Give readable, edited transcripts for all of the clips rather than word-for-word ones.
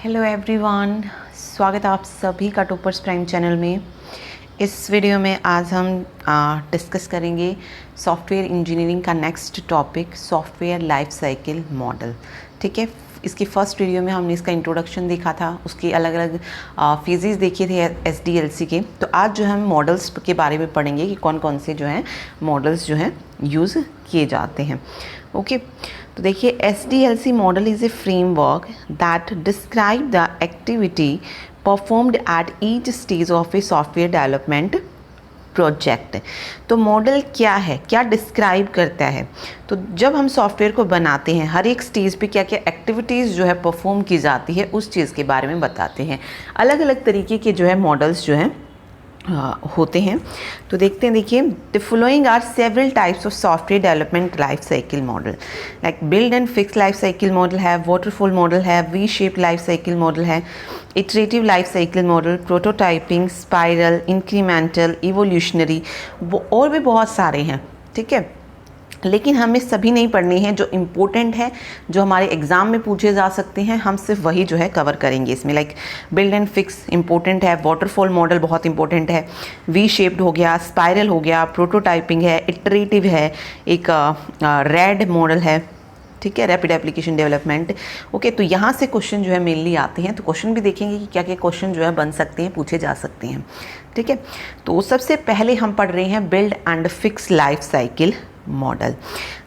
Hello everyone, स्वागत है आप सभी का टॉपर्स प्राइम चैनल में। इस वीडियो में आज हम डिस्कस करेंगे सॉफ्टवेयर इंजीनियरिंग का next topic, software life cycle model. ठीक है, इसकी फर्स्ट वीडियो में हमने इसका इंट्रोडक्शन देखा था, उसकी अलग अलग फेजेस देखे थे SDLC के। तो आज जो हम मॉडल्स के बारे में पढ़ेंगे कि कौन कौन से जो हैं मॉडल्स जो हैं यूज़ किए जाते हैं। ओके, तो देखिए SDLC model is a framework that describe the activity performed at each stage of a software development project. तो मॉडल क्या है, क्या डिस्क्राइब करता है? तो जब हम सॉफ्टवेयर को बनाते हैं, हर एक स्टेज पे क्या क्या एक्टिविटीज़ जो है परफॉर्म की जाती है, उस चीज़ के बारे में बताते हैं। अलग अलग तरीके के जो है मॉडल्स जो हैं होते हैं। तो देखते हैं, देखिए, the following are several types of software development life cycle model. Like build and fix life cycle model है, वाटरफॉल मॉडल है, V shape life cycle model है, iterative life cycle model, prototyping, spiral, incremental, evolutionary, वो और भी बहुत सारे हैं। ठीक है, लेकिन हमें सभी नहीं पढ़ने हैं। जो इम्पोर्टेंट है, जो हमारे एग्ज़ाम में पूछे जा सकते हैं, हम सिर्फ वही जो है कवर करेंगे इसमें। Like build and fix important है, वाटरफॉल मॉडल बहुत इंपॉर्टेंट है, वी शेप्ड हो गया, स्पाइरल हो गया, प्रोटोटाइपिंग है, इटरेटिव है, एक रेड मॉडल है। ठीक है, रैपिड एप्लीकेशन डेवलपमेंट। ओके, तो यहाँ से क्वेश्चन जो है मेनली आते हैं। तो क्वेश्चन भी देखेंगे कि क्या क्या क्वेश्चन जो है बन सकते हैं, पूछे जा सकते हैं। ठीक है, तो सबसे पहले हम पढ़ रहे हैं build and fix life cycle model.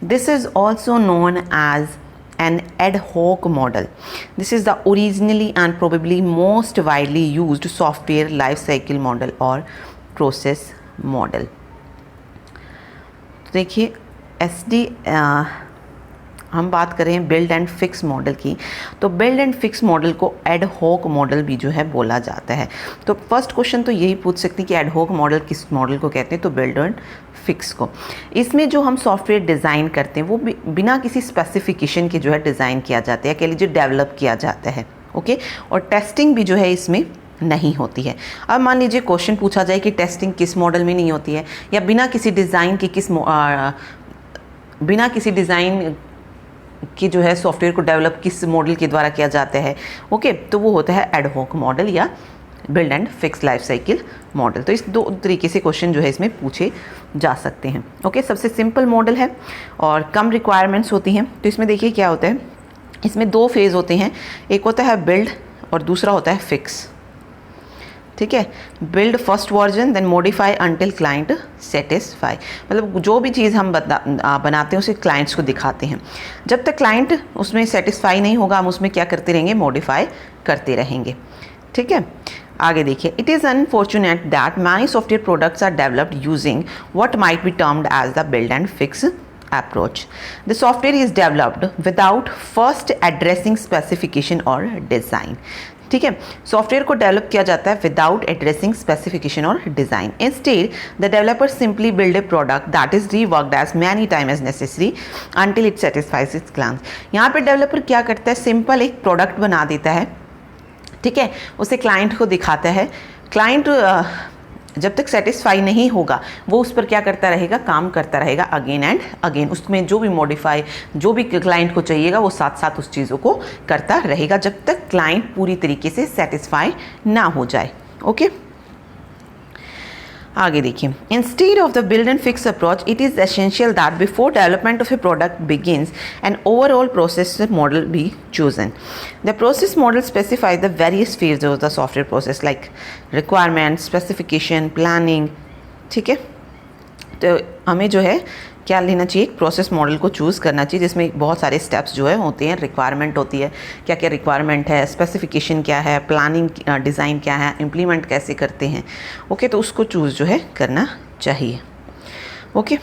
This is also known as an ad hoc model. This is the originally and probably most widely used software life cycle model or process model. तो देखिए हम बात कर रहे हैं build and fix model की। तो build and fix model को एड हॉक मॉडल भी जो है बोला जाता है। तो फर्स्ट क्वेश्चन तो यही पूछ सकते हैं कि एड हॉक मॉडल किस मॉडल को कहते हैं? तो बिल्ड एंड फिक्स को। इसमें जो हम सॉफ्टवेयर डिज़ाइन करते हैं वो बिना किसी स्पेसिफिकेशन के जो है डिज़ाइन किया जाता है, कह लीजिए डेवलप किया जाता है। ओके, और टेस्टिंग भी जो है इसमें नहीं होती है। अब मान लीजिए क्वेश्चन पूछा जाए कि टेस्टिंग किस मॉडल में नहीं होती है, या बिना किसी डिज़ाइन के बिना किसी डिज़ाइन कि जो है सॉफ्टवेयर को डेवलप किस मॉडल के द्वारा किया जाता है। ओके, तो वो होता है एड हॉक मॉडल या build and fix life cycle model. तो इस दो तरीके से क्वेश्चन जो है इसमें पूछे जा सकते हैं। ओके, सबसे सिंपल मॉडल है और कम रिक्वायरमेंट्स होती हैं। तो इसमें देखिए क्या होता है, इसमें दो फेज़ होते हैं, एक होता है बिल्ड और दूसरा होता है फिक्स। ठीक है, build first version, then modify until client satisfy. मतलब जो भी चीज़ हम बनाते हैं उसे क्लाइंट्स को दिखाते हैं। जब तक क्लाइंट उसमें सेटिस्फाई नहीं होगा, हम उसमें क्या करते रहेंगे, मॉडिफाई करते रहेंगे। ठीक है, आगे देखिए, it is unfortunate that many software products are developed using what might be termed as the build and fix approach. The software is developed without first addressing specification or design. ठीक है, software को develop किया जाता है without addressing specification और design. Instead the developer simply build a product that is reworked as many time as necessary until it satisfies its clients. यहाँ पे developer क्या करता है, सिंपल एक प्रोडक्ट बना देता है। ठीक है, उसे क्लाइंट को दिखाता है। क्लाइंट जब तक सेटिस्फाई नहीं होगा वो उस पर क्या करता रहेगा, काम करता रहेगा अगेन एंड अगेन। उसमें जो भी मॉडिफाई, जो भी क्लाइंट को चाहिएगा वो साथ साथ उस चीज़ों को करता रहेगा जब तक क्लाइंट पूरी तरीके से सेटिस्फाई ना हो जाए। ओके, आगे देखिए, instead of the build and fix approach it is essential that before development of a product begins an overall process model be chosen. The process model specify the various phase of the software process like requirement, specification, planning. ठीक है, तो हमें जो है क्या लेना चाहिए, एक प्रोसेस मॉडल को चूज़ करना चाहिए जिसमें बहुत सारे स्टेप्स जो है होते हैं। रिक्वायरमेंट होती है, क्या क्या रिक्वायरमेंट है, स्पेसिफिकेशन क्या है, प्लानिंग डिज़ाइन क्या है, इम्प्लीमेंट कैसे करते हैं। ओके, तो उसको चूज़ जो है करना चाहिए। Okay,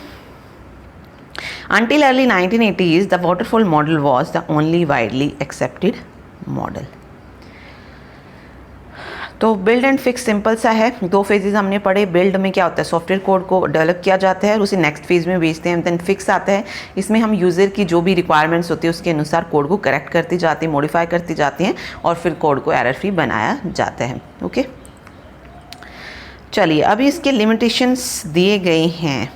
until early 1980s the waterfall model was the only widely accepted model. तो बिल्ड एंड फिक्स सिंपल सा है, दो फेजेस हमने पढ़े। बिल्ड में क्या होता है, सॉफ्टवेयर कोड को डेवलप किया जाता है और उसे नेक्स्ट फेज में भेजते हैं। देन फिक्स आता है, इसमें हम यूज़र की जो भी रिक्वायरमेंट्स होती है उसके अनुसार कोड को करेक्ट करते जाते हैं, मॉडिफाई करते जाते हैं और फिर कोड को एरर फ्री बनाया जाता है। ओके, चलिए अभी इसके लिमिटेशंस दिए गए हैं।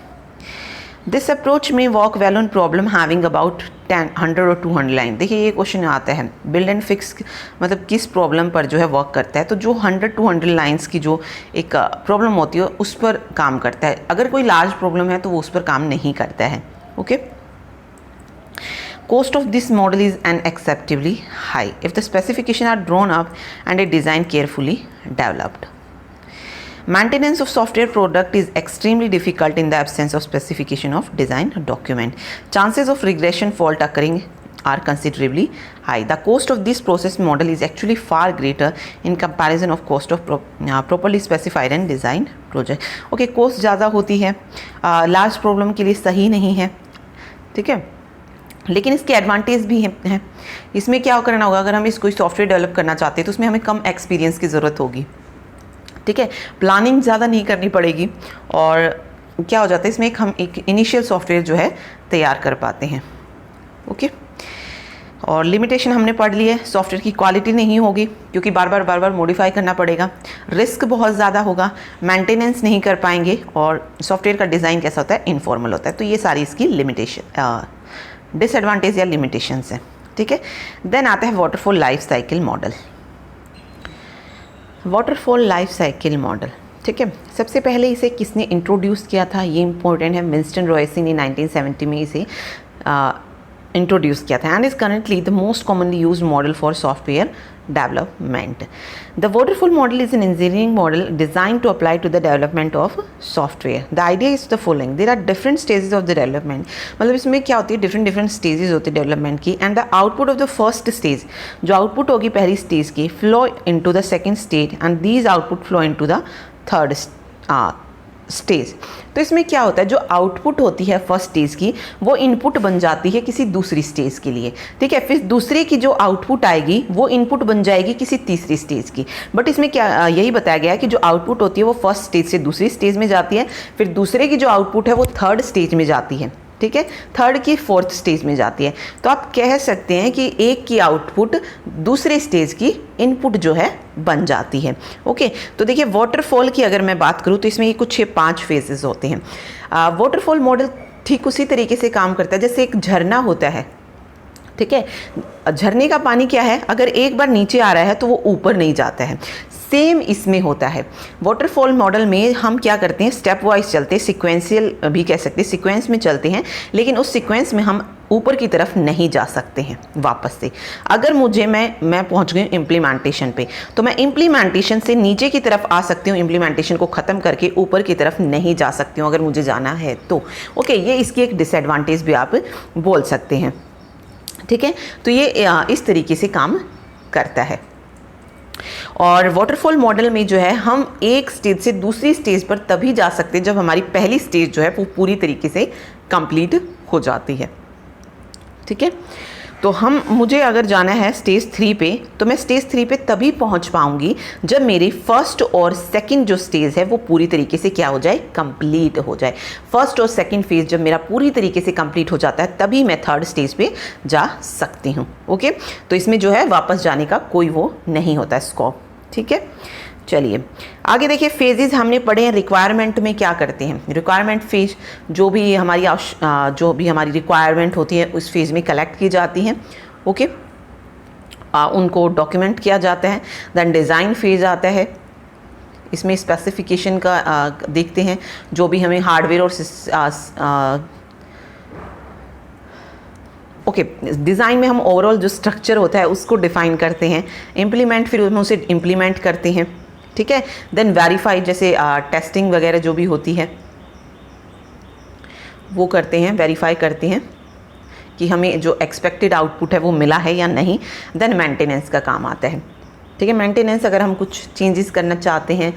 दिस अप्रोच में work well on problem having about 100 और 200 लाइन। देखिए ये क्वेश्चन आता है बिल्ड एंड फिक्स मतलब किस प्रॉब्लम पर जो है वर्क करता है, तो जो 100-200 लाइन्स की जो एक प्रॉब्लम होती है उस पर काम करता है। अगर कोई लार्ज प्रॉब्लम है तो वो उस पर काम नहीं करता है। Okay, cost of this model is unacceptably high if the specifications are drawn up and a design carefully developed. Maintenance of software product is extremely difficult in the absence of specification of design document. Chances of regression fault occurring are considerably high. The cost of this process model is actually far greater in comparison of cost of properly specified and designed project. Okay, cost ज़्यादा होती है, large problem के लिए सही नहीं है, ठीक है, लेकिन इसके एडवांटेज भी हैं। इसमें क्या करना होगा, अगर हम इस कोई सॉफ्टवेयर डेवलप करना चाहते हैं तो उसमें हमें कम एक्सपीरियंस की ज़रूरत होगी, ठीक है, प्लानिंग ज़्यादा नहीं करनी पड़ेगी और क्या हो जाता है इसमें हम एक इनिशियल सॉफ्टवेयर जो है तैयार कर पाते हैं। ओके, और लिमिटेशन हमने पढ़ ली है, सॉफ्टवेयर की क्वालिटी नहीं होगी क्योंकि बार बार मॉडिफाई करना पड़ेगा, रिस्क बहुत ज़्यादा होगा, मेंटेनेंस नहीं कर पाएंगे और सॉफ्टवेयर का डिज़ाइन कैसा होता है, इनफॉर्मल होता है। तो ये सारी इसकी लिमिटेशन डिसएडवांटेज या लिमिटेशंस हैं, ठीक है। देन आता है waterfall life cycle model. Waterfall life cycle model, ठीक है, सबसे पहले इसे किसने इंट्रोड्यूस किया था, ये इंपॉर्टेंट है। विंस्टन रॉयसी ने 1970 में इसे इंट्रोड्यूस किया था and is currently the most commonly used model for software development. The waterfall model is an engineering model designed to apply to the development of software. The idea is the following: there are different stages of the development. मतलब इसमें क्या होती है, different stages होती है development की, and the output of the first stage, जो output होगी पहली स्टेज की, flow into the second stage and these output flow into the third stage. तो इसमें क्या होता है, जो आउटपुट होती है फर्स्ट स्टेज की वो इनपुट बन जाती है किसी दूसरी स्टेज के लिए, ठीक है, फिर दूसरे की जो आउटपुट आएगी वो इनपुट बन जाएगी किसी तीसरी स्टेज की। बट इसमें क्या यही बताया गया है कि जो आउटपुट होती है वो फर्स्ट स्टेज से दूसरी स्टेज में जाती है, फिर दूसरे की जो आउटपुट है वो थर्ड स्टेज में जाती है, ठीक है, थर्ड की फोर्थ स्टेज में जाती है। तो आप कह सकते हैं कि एक की आउटपुट दूसरे स्टेज की इनपुट जो है बन जाती है। ओके, तो देखिए वाटरफॉल की अगर मैं बात करूं तो इसमें ये कुछ 5 फेजेस होते हैं। वाटरफॉल मॉडल ठीक उसी तरीके से काम करता है जैसे एक झरना होता है, ठीक है, झरने का पानी क्या है, अगर एक बार नीचे आ रहा है तो वो ऊपर नहीं जाता है, सेम इसमें होता है। वाटरफॉल मॉडल में हम क्या करते हैं, स्टेप वाइज चलते हैं, सिक्वेंशियल भी कह सकते हैं, सीक्वेंस में चलते हैं, लेकिन उस सीक्वेंस में हम ऊपर की तरफ नहीं जा सकते हैं वापस से। अगर मैं पहुंच गई इम्प्लीमेंटेशन पे तो मैं इम्प्लीमेंटेशन से नीचे की तरफ आ सकती हूँ, इम्प्लीमेंटेशन को ख़त्म करके ऊपर की तरफ नहीं जा सकती हूँ अगर मुझे जाना है तो। ओके, ये इसकी एक डिसएडवांटेज भी आप बोल सकते हैं, ठीक है। तो ये इस तरीके से काम करता है। और वाटरफॉल मॉडल में जो है हम एक स्टेज से दूसरी स्टेज पर तभी जा सकते हैं जब हमारी पहली स्टेज जो है वो पूरी तरीके से कंप्लीट हो जाती है, ठीक है। तो मुझे अगर जाना है स्टेज 3 पे तो मैं स्टेज 3 पे तभी पहुंच पाऊंगी जब मेरी फर्स्ट और सेकंड जो स्टेज है वो पूरी तरीके से क्या हो जाए, कंप्लीट हो जाए। फर्स्ट और सेकंड फेज जब मेरा पूरी तरीके से कंप्लीट हो जाता है तभी मैं थर्ड स्टेज पे जा सकती हूँ। ओके, तो इसमें जो है वापस जाने का कोई वो नहीं होता स्कोप, ठीक है। चलिए आगे देखिए, फेजेस हमने पढ़े हैं। रिक्वायरमेंट में क्या करते हैं, रिक्वायरमेंट फेज जो भी हमारी रिक्वायरमेंट होती है उस फेज में कलेक्ट की जाती हैं, ओके, उनको डॉक्यूमेंट किया जाता है। देन डिज़ाइन फेज आता है, इसमें स्पेसिफिकेशन का देखते हैं, जो भी हमें हार्डवेयर और ओके, डिज़ाइन में हम ओवरऑल जो स्ट्रक्चर होता है उसको डिफ़ाइन करते हैं। इम्प्लीमेंट, फिर हम उसे इम्प्लीमेंट करते हैं, ठीक है। देन वेरीफाई, जैसे टेस्टिंग वगैरह जो भी होती है वो करते हैं, वेरीफाई करते हैं कि हमें जो एक्सपेक्टेड आउटपुट है वो मिला है या नहीं। देन मेंटेनेंस का काम आता है, ठीक है। मेंटेनेंस अगर हम कुछ चेंजेस करना चाहते हैं,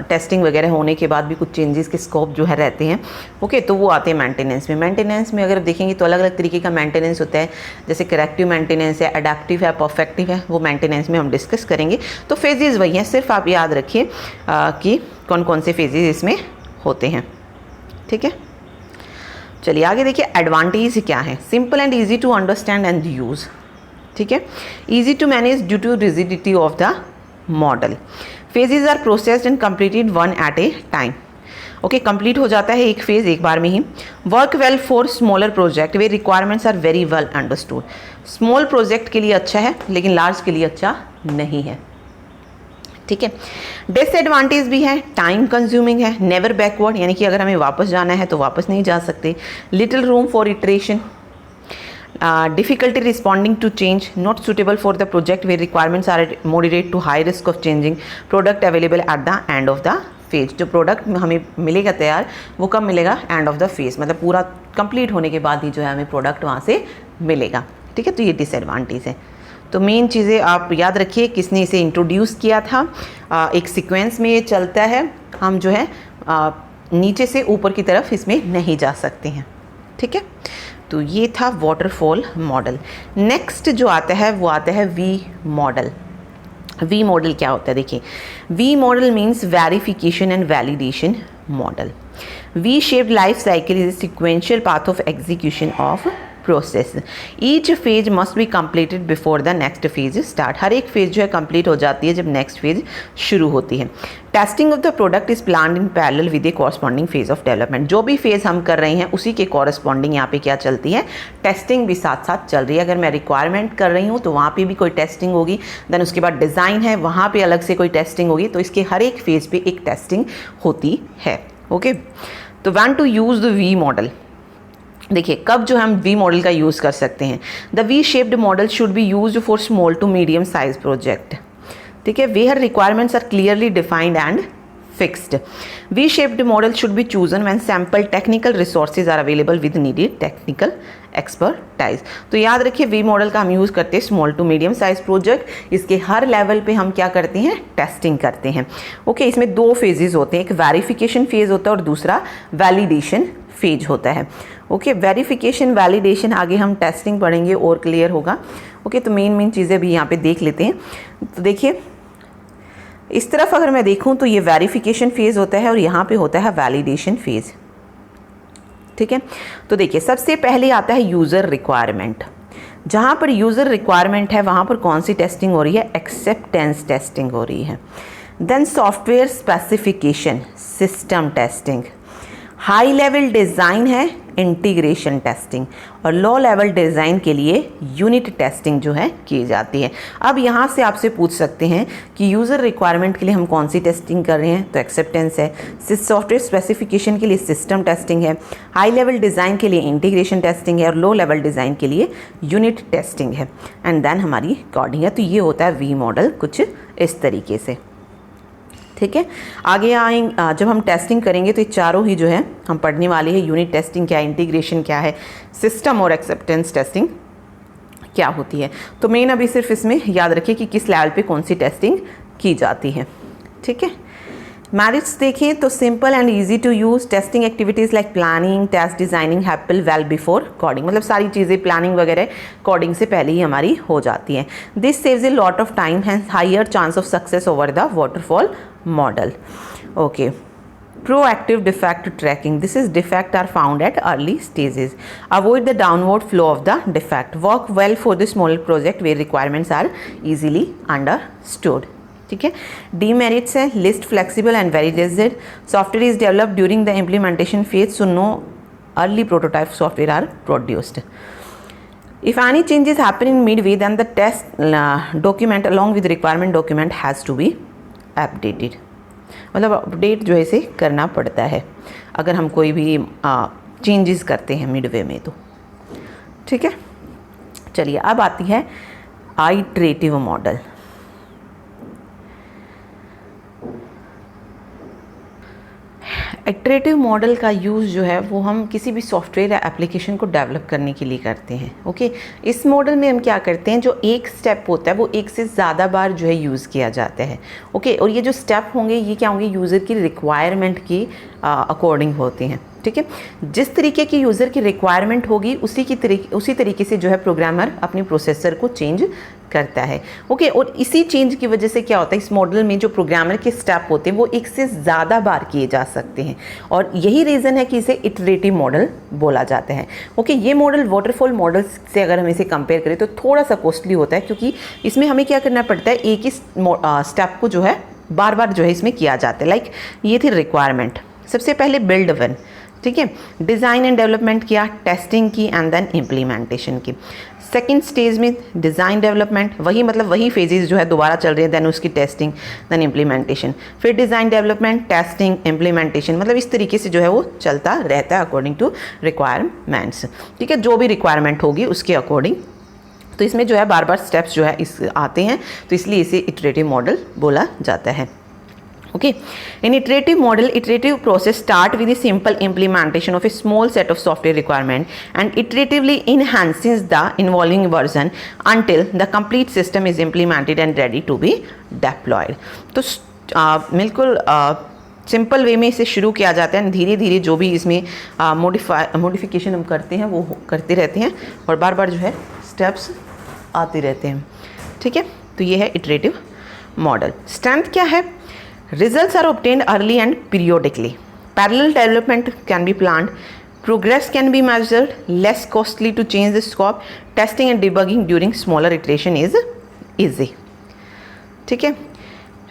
टेस्टिंग वगैरह होने के बाद भी कुछ चेंजेस के स्कोप जो है रहते हैं, ओके, तो वो आते हैं मेंटेनेंस में। मेंटेनेंस में अगर देखेंगे तो अलग अलग तरीके का मेंटेनेंस होता है, जैसे करेक्टिव मेंटेनेंस है, एडेप्टिव है, परफेक्टिव है, वो मेंटेनेंस में हम डिस्कस करेंगे। तो फेजेस वही हैं, सिर्फ आप याद रखिए कि कौन कौन से फेजेस इसमें होते हैं, ठीक है। चलिए आगे देखिए, एडवांटेज क्या है। Simple and easy to understand and use, ठीक है। Easy to manage due to rigidity of the model. Phases are processed and completed one at a time. Okay, complete हो जाता है एक फेज एक बार में ही। Work well for smaller project where requirements are very well understood. Small project के लिए अच्छा है लेकिन लार्ज के लिए अच्छा नहीं है, ठीक है। डिसएडवांटेज भी है, टाइम कंज्यूमिंग है, नेवर बैकवर्ड, यानी कि अगर हमें वापस जाना है तो वापस नहीं जा सकते। Little room for iteration, difficulty responding to change, not suitable for the project where requirements are moderate to high risk of changing, product available at the end of the phase। जो प्रोडक्ट हमें मिलेगा तैयार वो कब मिलेगा? End of the phase, मतलब पूरा complete होने के बाद ही जो है हमें प्रोडक्ट वहाँ से मिलेगा, ठीक है। तो ये डिसएडवांटेज है। तो मेन चीज़ें आप याद रखिए, किसने इसे इंट्रोड्यूस किया था। एक सीक्वेंस में ये चलता है, हम जो है नीचे से ऊपर की तरफ इसमें नहीं जा सकते हैं, ठीक है। तो ये था वाटरफॉल मॉडल। नेक्स्ट जो आता है वो आता है वी मॉडल। वी मॉडल क्या होता है? देखिए, V model means verification and validation model. V shaped life cycle is a sequential path of execution of process. Each phase must be completed before the next phase start. हर एक phase जो है complete हो जाती है जब next phase शुरू होती है। Testing of the product is planned in parallel with A corresponding phase of development. जो भी फेज हम कर रहे हैं उसी के कॉरस्पॉन्डिंग यहाँ पे क्या चलती है? टेस्टिंग भी साथ साथ चल रही है। अगर मैं रिक्वायरमेंट कर रही हूँ तो वहाँ पे भी कोई टेस्टिंग होगी, देन उसके बाद डिज़ाइन है वहाँ पे अलग से कोई टेस्टिंग होगी। तो इसके हर एक फेज पे एक टेस्टिंग होती है, ओके। तो when to use the V model, देखिए कब जो हम वी मॉडल का यूज़ कर सकते हैं। The V shaped model should be used for small to medium size project, ठीक है, where requirements are clearly defined and fixed. V shaped model should be chosen when sample technical resources are available with needed technical expertise. तो याद रखिए V model का हम use करते हैं small to medium size project. इसके हर level पे हम क्या करते हैं? टेस्टिंग करते हैं, ओके। इसमें दो फेजेस होते हैं, एक वेरिफिकेशन फेज होता है और दूसरा वैलिडेशन फेज होता है, ओके। वेरिफिकेशन वैलिडेशन आगे हम टेस्टिंग पढ़ेंगे और क्लियर होगा, ओके। तो मेन चीज़ें भी यहाँ पे देख लेते हैं। तो देखिए इस तरफ अगर मैं देखूँ तो ये वेरिफिकेशन फेज़ होता है और यहाँ पे होता है वैलिडेशन फेज़, ठीक है। तो देखिए सबसे पहले आता है यूज़र रिक्वायरमेंट। जहाँ पर यूज़र रिक्वायरमेंट है वहाँ पर कौन सी टेस्टिंग हो रही है? एक्सेप्टेंस टेस्टिंग हो रही है। Then software specification, system testing. High level design है इंटीग्रेशन टेस्टिंग, और लो लेवल डिज़ाइन के लिए यूनिट टेस्टिंग जो है की जाती है। अब यहाँ से आपसे पूछ सकते हैं कि यूज़र रिक्वायरमेंट के लिए हम कौन सी टेस्टिंग कर रहे हैं? तो एक्सेप्टेंस है। सॉफ्टवेयर स्पेसिफिकेशन के लिए सिस्टम टेस्टिंग है। हाई लेवल डिज़ाइन के लिए इंटीग्रेशन टेस्टिंग है और लो लेवल डिज़ाइन के लिए यूनिट टेस्टिंग है। एंड देन हमारी कोडिंग है। तो ये होता है वी मॉडल कुछ इस तरीके से, ठीक है। आगे आएंगे जब हम टेस्टिंग करेंगे तो ये चारों ही जो है हम पढ़ने वाले हैं। यूनिट टेस्टिंग क्या है, इंटीग्रेशन क्या है, सिस्टम और एक्सेप्टेंस टेस्टिंग क्या होती है। तो मेन अभी सिर्फ इसमें याद रखिए कि किस लेवल पे कौन सी टेस्टिंग की जाती है, ठीक है। मेरिट्स देखें तो simple and easy to use testing activities like planning, test designing happen well before coding. मतलब सारी चीज़ें प्लानिंग वगैरह कोडिंग से पहले ही हमारी हो जाती हैं। This saves a lot of time hence higher chance of success over the waterfall model, okay. Proactive defect tracking. This is defect are found at early stages. Avoid the downward flow of the defect. Work well for the smaller project where requirements are easily understood. ठीक है। Demerits है list flexible and very rigid. Software is developed during the implementation phase, so no early prototype software are produced. If any changes happen in midway, then the test document along with requirement document has to be updated. मतलब update जो है इसे करना पड़ता है अगर हम कोई भी चेंजेस करते हैं मिडवे में तो, ठीक है। चलिए अब आती है आइटरेटिव मॉडल। इटरेटिव मॉडल का यूज़ जो है वो हम किसी भी सॉफ्टवेयर या एप्लीकेशन को डेवलप करने के लिए करते हैं, ओके। इस मॉडल में हम क्या करते हैं, जो एक स्टेप होता है वो एक से ज़्यादा बार जो है यूज़ किया जाता है, ओके। और ये जो स्टेप होंगे ये क्या होंगे? यूज़र की रिक्वायरमेंट के अकॉर्डिंग होते हैं, ठीक है। जिस तरीके की यूज़र की रिक्वायरमेंट होगी उसी तरीके से जो है प्रोग्रामर अपने प्रोसेसर को चेंज करता है, ओके। और इसी चेंज की वजह से क्या होता है, इस मॉडल में जो प्रोग्रामर के स्टेप होते हैं वो एक से ज़्यादा बार किए जा सकते हैं, और यही रीज़न है कि इसे इटरेटिव मॉडल बोला जाता है, ओके। ये मॉडल वाटरफॉल मॉडल से अगर हम इसे कंपेयर करें तो थोड़ा सा कॉस्टली होता है, क्योंकि इसमें हमें क्या करना पड़ता है, एक ही स्टेप को जो है बार बार जो है इसमें किया जाता है। लाइक ये थी रिक्वायरमेंट, सबसे पहले बिल्ड वन, ठीक है, डिज़ाइन एंड डेवलपमेंट किया, टेस्टिंग की एंड देन इम्प्लीमेंटेशन की। सेकेंड स्टेज में डिज़ाइन डेवलपमेंट, वही मतलब वही फेजेस जो है दोबारा चल रहे हैं, देन उसकी टेस्टिंग, देन इम्प्लीमेंटेशन, फिर डिज़ाइन डेवलपमेंट, टेस्टिंग, इम्प्लीमेंटेशन, मतलब इस तरीके से जो है वो चलता रहता है अकॉर्डिंग टू रिक्वायरमेंट्स, ठीक है, जो भी रिक्वायरमेंट होगी उसके अकॉर्डिंग। तो इसमें जो है बार बार स्टेप्स जो है इस आते हैं, तो इसलिए इसे इटरेटिव मॉडल बोला जाता है। Okay, in iterative model, iterative process start with the simple implementation of a small set of software requirement and iteratively enhances the involving version until the complete system is implemented and ready to be deployed. तो बिल्कुल simple way में इसे शुरू किया जाता है, धीरे धीरे जो भी इसमें मॉडिफिकेशन हम करते हैं वो करते रहते हैं और बार बार जो है स्टेप्स आते रहते हैं, ठीक है। तो ये है इटरेटिव मॉडल। स्ट्रेंथ क्या है? Results are obtained early and periodically. Parallel development can be planned. Progress can be measured. Less costly to change the scope. Testing and debugging during smaller iteration is easy. ठीक है।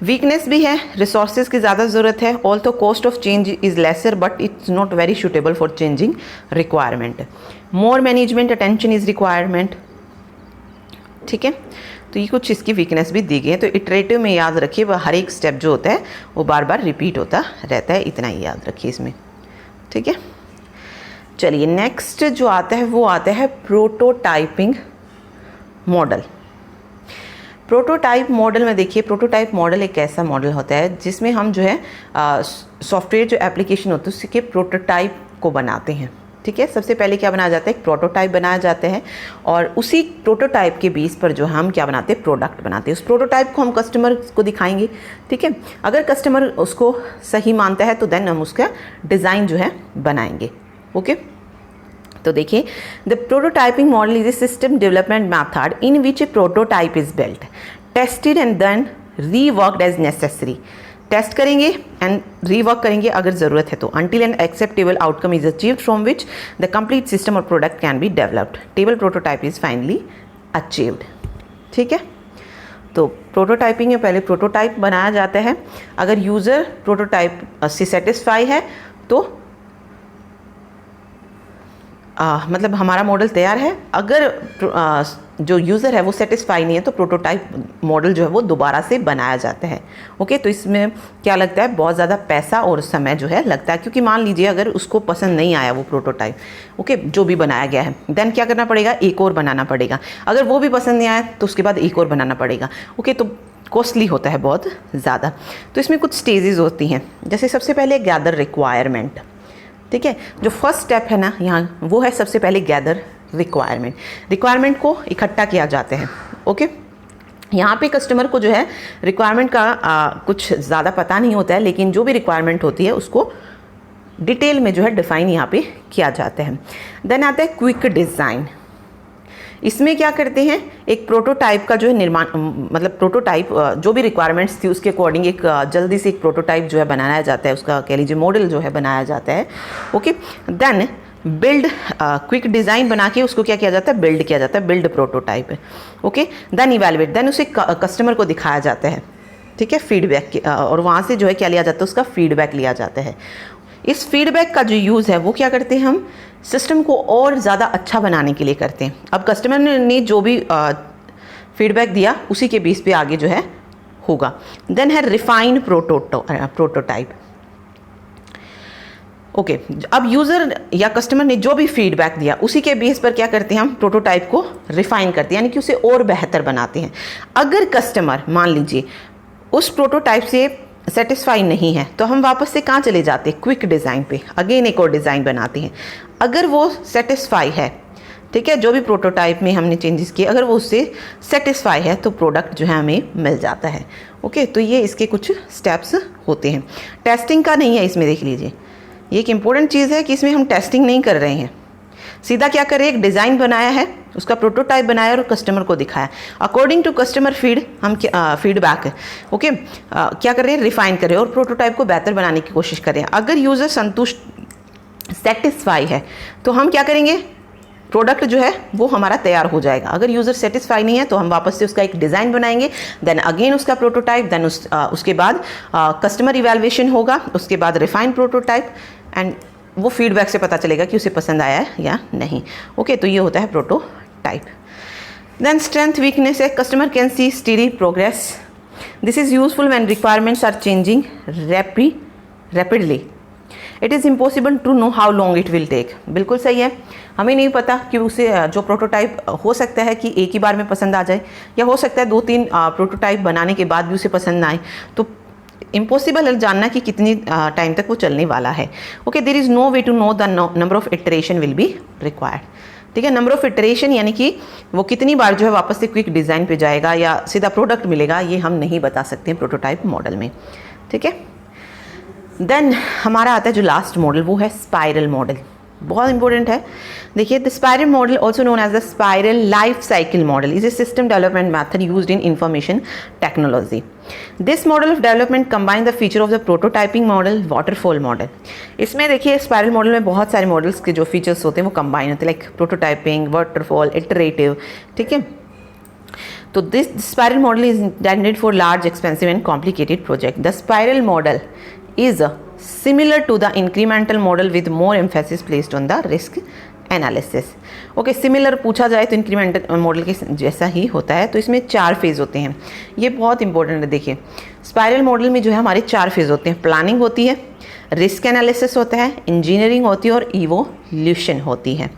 Weakness भी है, resources की ज़्यादा ज़रूरत है. Although cost of change is lesser, but it's not very suitable for changing requirement. More management attention is requirement. ठीक है। तो ये कुछ इसकी वीकनेस भी दी गई है। तो इटरेटिव में याद रखिए वह हर एक स्टेप जो होता है वो बार बार रिपीट होता रहता है, इतना ही याद रखिए इसमें, ठीक है। चलिए नेक्स्ट जो आता है वो आता है प्रोटोटाइपिंग मॉडल। प्रोटोटाइप मॉडल में देखिए, प्रोटोटाइप मॉडल एक ऐसा मॉडल होता है जिसमें हम जो है सॉफ्टवेयर जो एप्लीकेशन होती है उसके प्रोटोटाइप को बनाते हैं, ठीक है। सबसे पहले क्या बनाया जाता है? एक प्रोटोटाइप बनाया जाता है और उसी प्रोटोटाइप के बेस पर जो हम क्या बनाते हैं? प्रोडक्ट बनाते हैं। उस प्रोटोटाइप को हम कस्टमर को दिखाएंगे, ठीक है। अगर कस्टमर उसको सही मानता है तो देन हम उसका डिज़ाइन जो है बनाएंगे, ओके। तो देखिए, the prototyping model is a system development method in which a prototype is built, tested and then reworked as necessary. Test करेंगे एंड रीवर्क करेंगे अगर ज़रूरत है तो, until an acceptable outcome is achieved from which the complete system or product can be developed. Stable prototype is finally achieved. ठीक है। तो prototyping में पहले प्रोटोटाइप बनाया जाता है, अगर यूज़र प्रोटोटाइप से सेटिस्फाई है तो मतलब हमारा मॉडल तैयार है। अगर जो यूज़र है वो सेटिस्फाई नहीं है तो प्रोटोटाइप मॉडल जो है वो दोबारा से बनाया जाता है, ओके। तो इसमें क्या लगता है? बहुत ज़्यादा पैसा और समय जो है लगता है, क्योंकि मान लीजिए अगर उसको पसंद नहीं आया वो प्रोटोटाइप, ओके, जो भी बनाया गया है, देन क्या करना पड़ेगा? एक और बनाना पड़ेगा। अगर वो भी पसंद नहीं आया तो उसके बाद एक और बनाना पड़ेगा, ओके। तो कॉस्टली होता है बहुत ज़्यादा। तो इसमें कुछ स्टेजेस होती हैं, जैसे सबसे पहले गैदर रिक्वायरमेंट, ठीक है। जो फर्स्ट स्टेप है ना यहाँ, वो है सबसे पहले गैदर रिक्वायरमेंट। रिक्वायरमेंट को इकट्ठा किया जाता है, ओके। यहाँ पे कस्टमर को जो है रिक्वायरमेंट का कुछ ज़्यादा पता नहीं होता है, लेकिन जो भी रिक्वायरमेंट होती है उसको डिटेल में जो है डिफ़ाइन यहाँ पे किया जाता है। देन आता है क्विक डिज़ाइन। इसमें क्या करते हैं? एक प्रोटोटाइप का जो है निर्माण, मतलब प्रोटोटाइप जो भी रिक्वायरमेंट्स थी उसके अकॉर्डिंग एक जल्दी से एक प्रोटोटाइप जो है बनाया जाता है, उसका कह लीजिए मॉडल जो है बनाया जाता है, okay. Then build, quick design बना के उसको क्या किया जाता है? बिल्ड किया जाता है, build prototype, okay. Then evaluate, then उसे कस्टमर को दिखाया जाता है, ठीक है, फीडबैक, और वहाँ से जो है क्या लिया जाता है? उसका फीडबैक लिया जाता है। इस फीडबैक का जो यूज़ है वो क्या करते हैं हम? सिस्टम को और ज़्यादा अच्छा बनाने के लिए करते हैं। अब कस्टमर ने जो भी फीडबैक दिया उसी के बेस पे आगे जो है होगा। देन है रिफाइंड प्रोटोटाइप, ओके। अब यूज़र या कस्टमर ने जो भी फीडबैक दिया उसी के बेस पर क्या करते हैं हम? प्रोटोटाइप को रिफाइन करते हैं, यानी कि उसे और बेहतर बनाते हैं। अगर कस्टमर मान लीजिए उस प्रोटोटाइप से सेटिस्फाई नहीं है तो हम वापस से कहाँ चले जाते हैं? क्विक डिज़ाइन पे, अगेन एक और डिज़ाइन बनाते हैं। अगर वो सेटिस्फाई है, ठीक है, जो भी प्रोटोटाइप में हमने चेंजेस किए, अगर वो उससे सेटिस्फाई है तो प्रोडक्ट जो है हमें मिल जाता है, ओके। तो ये इसके कुछ स्टेप्स होते हैं। टेस्टिंग का नहीं है इसमें, देख लीजिए, ये एक इम्पॉर्टेंट चीज़ है कि इसमें हम टेस्टिंग नहीं कर रहे हैं। सीधा क्या करें? एक डिज़ाइन बनाया है, उसका प्रोटोटाइप बनाया और कस्टमर को दिखाया, according to customer feedback, okay. क्या कर रहे हैं? रिफाइन कर रहे हैं और प्रोटोटाइप को बेहतर बनाने की कोशिश कर रहे हैं। अगर यूज़र संतुष्ट, सेटिस्फाई है तो हम क्या करेंगे? प्रोडक्ट जो है वो हमारा तैयार हो जाएगा। अगर यूज़र सेटिस्फाई नहीं है तो हम वापस से उसका एक डिज़ाइन बनाएंगे, देन अगेन उसका प्रोटोटाइप, देन उसके बाद कस्टमर इवैल्यूएशन होगा, उसके बाद रिफाइंड प्रोटोटाइप, एंड वो फीडबैक से पता चलेगा कि उसे पसंद आया है या नहीं। ओके, तो ये होता है प्रोटोटाइप। देन स्ट्रेंथ वीकनेस है, customer can see steady progress. This is useful when requirements are changing rapidly. It is impossible to know how long it will take. बिल्कुल सही है, हमें नहीं पता कि उसे जो प्रोटोटाइप हो सकता है कि एक ही बार में पसंद आ जाए, या हो सकता है 2-3 प्रोटोटाइप बनाने के बाद भी उसे पसंद ना आए। तो इम्पॉसिबल है जानना कि कितनी टाइम तक वो चलने वाला है। Okay, there is no way to know the number of iteration will be required. ठीक है, नंबर ऑफ इटरेशन यानी कि वो कितनी बार जो है वापस से क्विक डिज़ाइन पे जाएगा या सीधा प्रोडक्ट मिलेगा, ये हम नहीं बता सकते हैं प्रोटोटाइप मॉडल में। ठीक है, देन हमारा आता है जो लास्ट मॉडल, वो है स्पाइरल मॉडल। बहुत इंपॉर्टेंट है। देखिए, the spiral model also known as the spiral life cycle model is a system development method used in information technology. This model of development combine the feature of the prototyping model, waterfall model. इसमें देखिए spiral model में बहुत सारे models के जो features होते हैं वो कंबाइन होते हैं, लाइक प्रोटोटाइपिंग, वाटरफॉल, इटरेटिव। ठीक है, तो this spiral model is intended for large, expensive and complicated project. The spiral model is similar to the incremental model with more emphasis placed on the risk analysis. Okay, similar पूछा जाए तो incremental model के जैसा ही होता है। तो इसमें 4 phase होते हैं, ये बहुत इंपॉर्टेंट है। देखिए, स्पाइरल मॉडल में जो है हमारे 4 फेज़ होते हैं। प्लानिंग होती है, रिस्क एनालिसिस होता है, इंजीनियरिंग होती है और इवोल्यूशन होती है।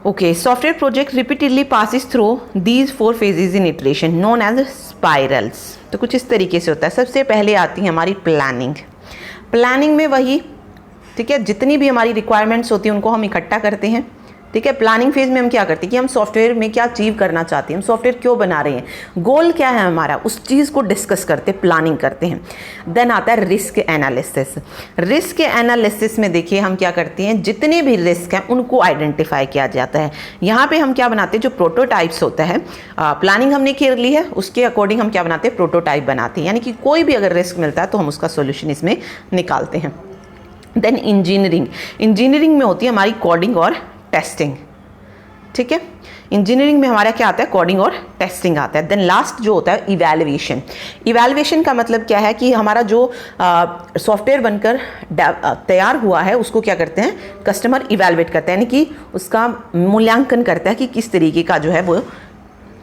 Okay, software project repeatedly passes through these 4 phases in iteration known as spirals. तो कुछ इस तरीके से होता है। सबसे पहले आती है हमारी प्लानिंग। प्लानिंग में वही, ठीक है, जितनी भी हमारी रिक्वायरमेंट्स होती हैं उनको हम इकट्ठा करते हैं। ठीक है, प्लानिंग फेज में हम क्या करते हैं कि हम सॉफ्टवेयर में क्या अचीव करना चाहते हैं, हम सॉफ्टवेयर क्यों बना रहे हैं, गोल क्या है हमारा, उस चीज़ को डिस्कस करते, प्लानिंग करते हैं। देन आता है रिस्क एनालिसिस। रिस्क एनालिसिस में देखिए हम क्या करते हैं, जितने भी रिस्क हैं उनको आइडेंटिफाई किया जाता है। यहाँ पे हम क्या बनाते हैं, जो प्रोटोटाइप्स होता है, प्लानिंग हमने कर ली है, उसके अकॉर्डिंग हम क्या बनाते हैं, प्रोटोटाइप बनाते हैं। यानी कि कोई भी अगर रिस्क मिलता है तो हम उसका सोल्यूशन इसमें निकालते हैं। Then engineering. इंजीनियरिंग में होती है हमारी कोडिंग और टेस्टिंग। ठीक है, इंजीनियरिंग में हमारा क्या आता है, कोडिंग और टेस्टिंग आता है। देन लास्ट जो होता है इवैल्यूएशन। इवैल्यूएशन का मतलब क्या है कि हमारा जो सॉफ्टवेयर बनकर तैयार हुआ है उसको क्या करते हैं, कस्टमर इवैल्यूएट करता है, यानी कि उसका मूल्यांकन करता है कि किस तरीके का जो है वो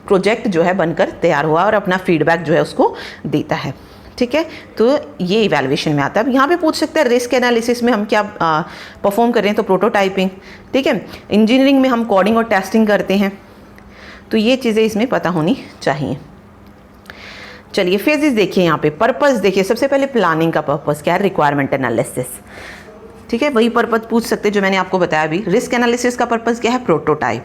प्रोजेक्ट जो है बनकर तैयार हुआ और अपना फीडबैक जो है उसको देता है। ठीक है, तो ये इवैल्यूएशन में आता है। अब यहाँ पे पूछ सकते हैं रिस्क एनालिसिस में हम क्या परफॉर्म कर रहे हैं, तो प्रोटोटाइपिंग। ठीक है, इंजीनियरिंग में हम कोडिंग और टेस्टिंग करते हैं। तो ये चीज़ें इसमें पता होनी चाहिए। चलिए फेजेस देखिए, यहाँ पे पर्पस देखिए। सबसे पहले प्लानिंग का पर्पस क्या है, रिक्वायरमेंट एनालिसिस। ठीक है, वही पर्पस पूछ सकते हैं जो मैंने आपको बताया अभी। रिस्क एनालिसिस का पर्पस क्या है, प्रोटोटाइप।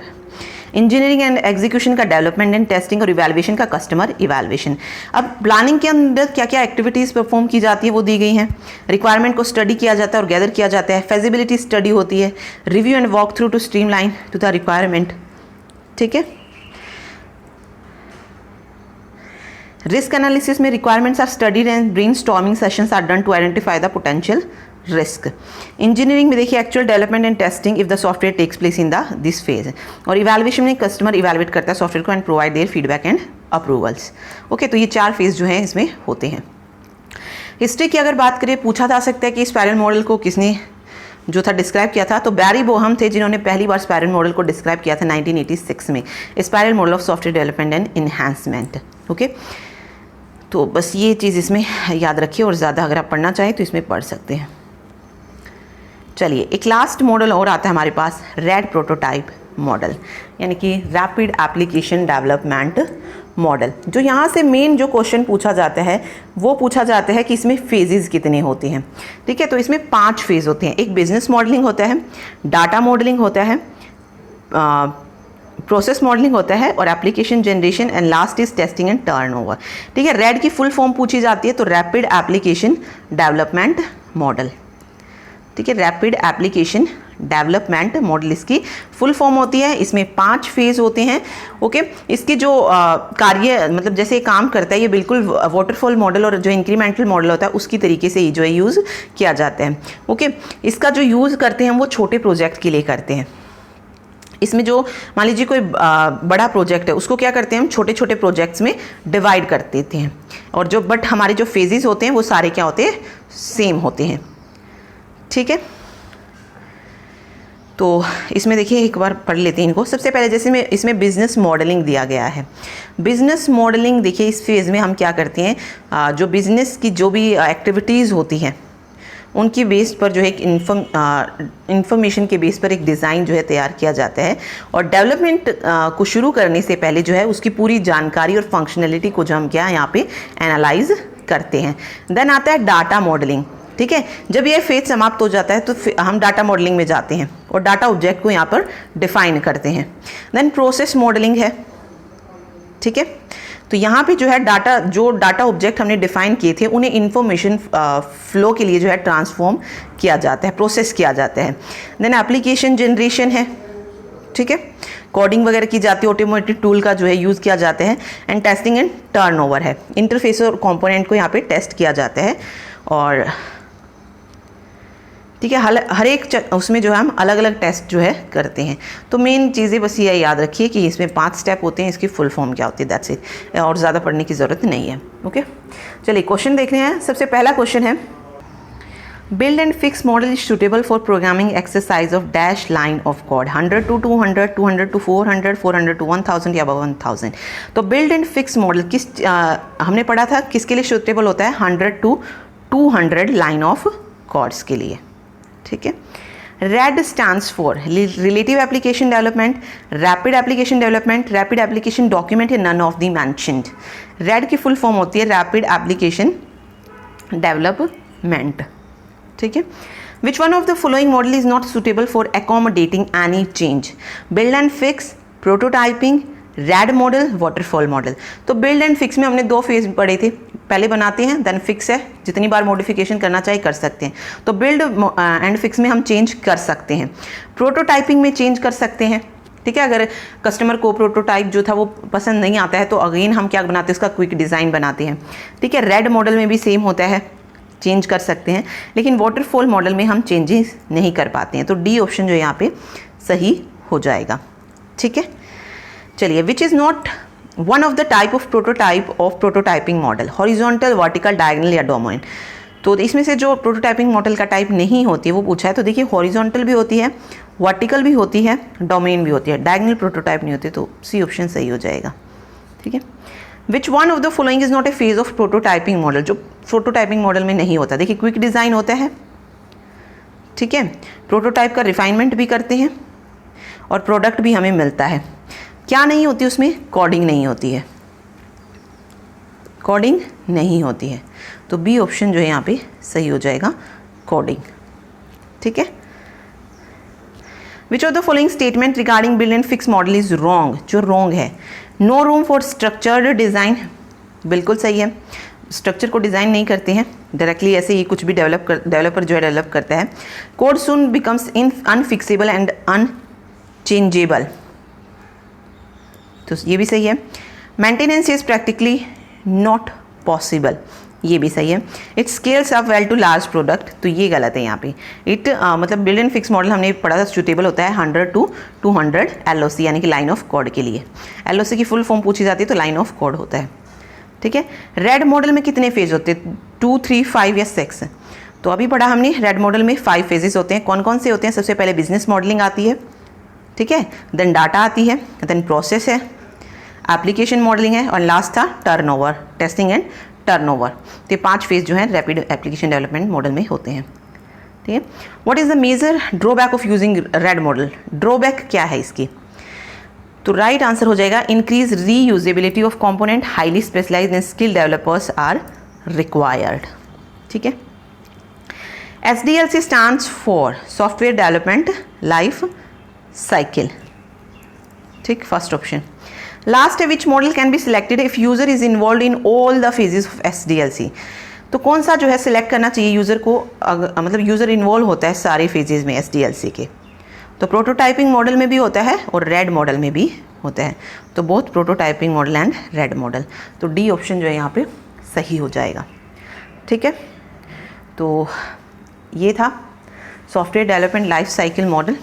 इंजीनियरिंग एंड एग्जीक्यूशन का डेवलपमेंट एंड टेस्टिंग और इवैल्यूएशन का कस्टमर इवैल्यूएशन। अब प्लानिंग के अंदर क्या क्या एक्टिविटीज़ परफॉर्म की जाती है वो दी गई हैं। रिक्वायरमेंट को स्टडी किया जाता है और गैदर किया जाता है। फेजिबिलिटी स्टडी होती है। Review and walk through to streamline to the requirement. ठीक है, रिस्क एनालिसिस में requirements are studied and brainstorming sessions are done to identify the potential risk. Engineering में देखिए actual development and testing if the software takes place in the this phase. और evaluation में customer evaluate करता है software को and provide their feedback and approvals. Okay, तो ये 4 phase जो है इसमें होते हैं। हिस्ट्री की अगर बात करें, पूछा जा सकता है कि स्पाइरल मॉडल को किसने जो था डिस्क्राइब किया था, तो बैरी बोहम थे जिन्होंने पहली बार स्पाइरल मॉडल को डिस्क्राइब किया था 1986 में, spiral model of software development and enhancement. Okay, तो बस ये चीज़ इसमें याद रखिए, और ज़्यादा अगर आप पढ़ना चाहें तो इसमें पढ़ सकते हैं। चलिए, एक लास्ट मॉडल और आता है हमारे पास, रैड प्रोटोटाइप मॉडल, यानी कि रैपिड एप्लीकेशन डेवलपमेंट मॉडल। जो यहाँ से मेन जो क्वेश्चन पूछा जाता है वो पूछा जाता है कि इसमें फेजेस कितने होते हैं। ठीक है, तो इसमें 5 फेज होते हैं। एक बिजनेस मॉडलिंग होता है, डाटा मॉडलिंग होता है, प्रोसेस मॉडलिंग होता है, और application generation, and last is testing and turnover. ठीक है, रैड की फुल फॉर्म पूछी जाती है, तो रैपिड एप्लीकेशन डेवलपमेंट मॉडल। ठीक है, रैपिड एप्लीकेशन डेवलपमेंट मॉडल इसकी फुल फॉर्म होती है। इसमें 5 फेज होते हैं। ओके, इसकी जो कार्य मतलब जैसे ये काम करता है, ये बिल्कुल वाटरफॉल मॉडल और जो इंक्रीमेंटल मॉडल होता है उसकी तरीके से ही जो है यूज़ किया जाता है। ओके, इसका जो यूज़ करते हैं वो छोटे प्रोजेक्ट के लिए करते हैं। इसमें जो मान लीजिए कोई बड़ा प्रोजेक्ट है उसको क्या करते हैं हम छोटे छोटे प्रोजेक्ट्स में डिवाइड कर देते हैं, और जो बट हमारे जो फेजेस होते हैं वो सारे क्या होते हैं, सेम होते हैं। ठीक है, तो इसमें देखिए एक बार पढ़ लेते हैं इनको। सबसे पहले जैसे में इसमें बिजनेस मॉडलिंग दिया गया है। बिजनेस मॉडलिंग देखिए इस फेज़ में हम क्या करते हैं, जो बिजनेस की जो भी एक्टिविटीज़ होती हैं उनकी बेस पर जो है एक इंफॉर्मेशन के बेस पर एक डिज़ाइन जो है तैयार किया जाता है, और डेवलपमेंट को शुरू करने से पहले जो है उसकी पूरी जानकारी और फंक्शनलिटी को जो हम क्या यहाँ पे एनालाइज करते हैं। देन आता है डाटा मॉडलिंग। ठीक है, जब ये फेज समाप्त हो जाता है तो हम डाटा मॉडलिंग में जाते हैं और डाटा ऑब्जेक्ट को यहाँ पर डिफाइन करते हैं। देन प्रोसेस मॉडलिंग है। ठीक है, तो यहाँ पे जो है डाटा ऑब्जेक्ट हमने डिफाइन किए थे उन्हें इंफॉर्मेशन फ्लो के लिए जो है ट्रांसफॉर्म किया जाता है, प्रोसेस किया जाता है। देन एप्लीकेशन जनरेशन है। ठीक है, कोडिंग वगैरह की जाती है, ऑटोमेटेड टूल का जो है यूज़ किया जाता है। एंड टेस्टिंग एंड टर्नओवर है, इंटरफेस और कंपोनेंट को यहाँ पे टेस्ट किया जाता है। और ठीक है, हर एक उसमें जो है हम अलग अलग टेस्ट जो है करते हैं। तो मेन चीज़ें बस ये याद रखिए कि इसमें 5 स्टेप होते हैं, इसकी फुल फॉर्म क्या होती है, दैट्स इट, और ज़्यादा पढ़ने की ज़रूरत नहीं है। ओके, चलिए क्वेश्चन देख रहे हैं। सबसे पहला क्वेश्चन है, build and fix model is suitable for programming exercise of dash line of code 100 to 200, 200 to 400, 400 to 1000 या above 1000। तो बिल्ड एंड फिक्स मॉडल किस हमने पढ़ा था किसके लिए सुटेबल होता है, 100 to 200 लाइन ऑफ कोड्स के लिए। ठीक है, RAD stands for Relative Application Development, Rapid Application Development, Rapid Application Document या none of the mentioned। RAD की फुल फॉर्म होती है Rapid Application Development। ठीक है, Which one of the following model is not suitable for accommodating any change? Build and fix, prototyping, RAD model, waterfall model. तो build and fix में हमने 2 phase पढ़े थे, पहले बनाते हैं देन फिक्स है, जितनी बार मॉडिफिकेशन करना चाहे कर सकते हैं। तो बिल्ड एंड फिक्स में हम चेंज कर सकते हैं, प्रोटोटाइपिंग में चेंज कर सकते हैं। ठीक है, अगर कस्टमर को प्रोटोटाइप जो था वो पसंद नहीं आता है तो अगेन हम क्या बनाते हैं, उसका क्विक डिज़ाइन बनाते हैं। ठीक है, RAD मॉडल में भी सेम होता है, चेंज कर सकते हैं, लेकिन वाटरफॉल मॉडल में हम चेंजेस नहीं कर पाते हैं। तो डी ऑप्शन जो यहाँ पे सही हो जाएगा। ठीक है, चलिए, which is not one of the type of prototyping model, horizontal, vertical, diagonal या डोमेन। तो इसमें से जो प्रोटोटाइपिंग मॉडल का टाइप नहीं होती है वो पूछा है। तो देखिए, हॉरिजॉन्टल भी होती है, वर्टिकल भी होती है, डोमेन भी होती है, डायगोनल प्रोटोटाइप नहीं होती। तो सी ऑप्शन सही हो जाएगा। ठीक है, which one of the following is not A phase of prototyping model, जो प्रोटोटाइपिंग मॉडल में नहीं होता। देखिए, क्विक डिज़ाइन होता है। ठीक है, प्रोटोटाइप का रिफाइनमेंट भी करते हैं और प्रोडक्ट भी हमें मिलता है। क्या नहीं होती उसमें, कोडिंग नहीं होती है, कोडिंग नहीं होती है। तो बी ऑप्शन जो है यहाँ पे सही हो जाएगा, कोडिंग। ठीक है, which of the following statement regarding build and fix model is wrong, जो रॉन्ग है। No room for structured design, बिल्कुल सही है, स्ट्रक्चर को डिज़ाइन नहीं करते हैं डायरेक्टली, ऐसे ही कुछ भी डेवलपर जो है डेवलप करता है। Code soon becomes unfixable and unchangeable, तो ये भी सही है। Maintenance is practically not possible, ये भी सही है। It scales up well to large product, तो ये गलत है यहाँ पे। इट मतलब बिल्ड एंड फिक्स मॉडल हमने पढ़ा था, सुटेबल होता है 100 to 200 LOC यानी कि लाइन ऑफ कोड के लिए। LOC की फुल फॉर्म पूछी जाती है तो लाइन ऑफ कोड होता है। ठीक है, RAD मॉडल में कितने फेज होते हैं, 2, 3, 5 या 6। तो अभी पढ़ा हमने RAD मॉडल में 5 फेजेस होते हैं। कौन कौन से होते हैं, सबसे पहले बिजनेस मॉडलिंग आती है। ठीक है, देन डाटा आती है, देन प्रोसेस है, एप्लीकेशन मॉडलिंग है, और लास्ट था टर्नओवर, टेस्टिंग एंड टर्नओवर। तो ये 5 फेज जो है रैपिड एप्लीकेशन डेवलपमेंट मॉडल में होते हैं। ठीक है, what is the major drawback of using RAD model, drawback क्या है इसकी। तो राइट आंसर हो जाएगा, increase reusability of component, highly specialized and skill developers are required. ठीक है, SDLC stands for software development life cycle. ठीक, फर्स्ट ऑप्शन। लास्ट है, which model can be selected if user is involve in all the phases of SDLC। तो कौन सा जो है select करना चाहिए यूज़र को, मतलब यूज़र इन्वॉल्व होता है सारे फेजेस में SDLC के। तो प्रोटोटाइपिंग मॉडल में भी होता है और RAD मॉडल में भी होता है। तो both prototyping model and RAD model. तो डी ऑप्शन जो है यहाँ पे सही हो जाएगा। ठीक है, तो ये था software development life cycle model.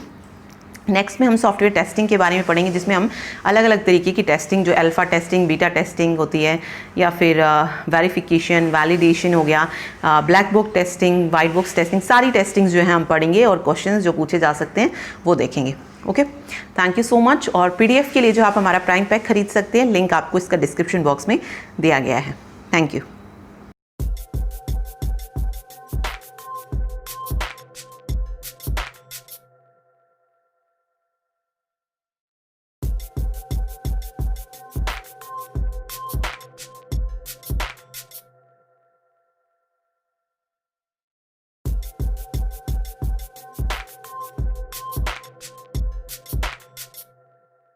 Next में हम सॉफ्टवेयर टेस्टिंग के बारे में पढ़ेंगे, जिसमें हम अलग अलग तरीके की टेस्टिंग, जो अल्फ़ा टेस्टिंग, बीटा टेस्टिंग होती है, या फिर वेरिफिकेशन, वैलिडेशन हो गया, black book testing, white books testing, सारी टेस्टिंग्स जो है हम पढ़ेंगे और क्वेश्चंस जो पूछे जा सकते हैं वो देखेंगे। Okay, thank you so much. और पीडीएफ के लिए जो आप हमारा प्राइम पैक खरीद सकते हैं, लिंक आपको इसका डिस्क्रिप्शन बॉक्स में दिया गया है। Thank you.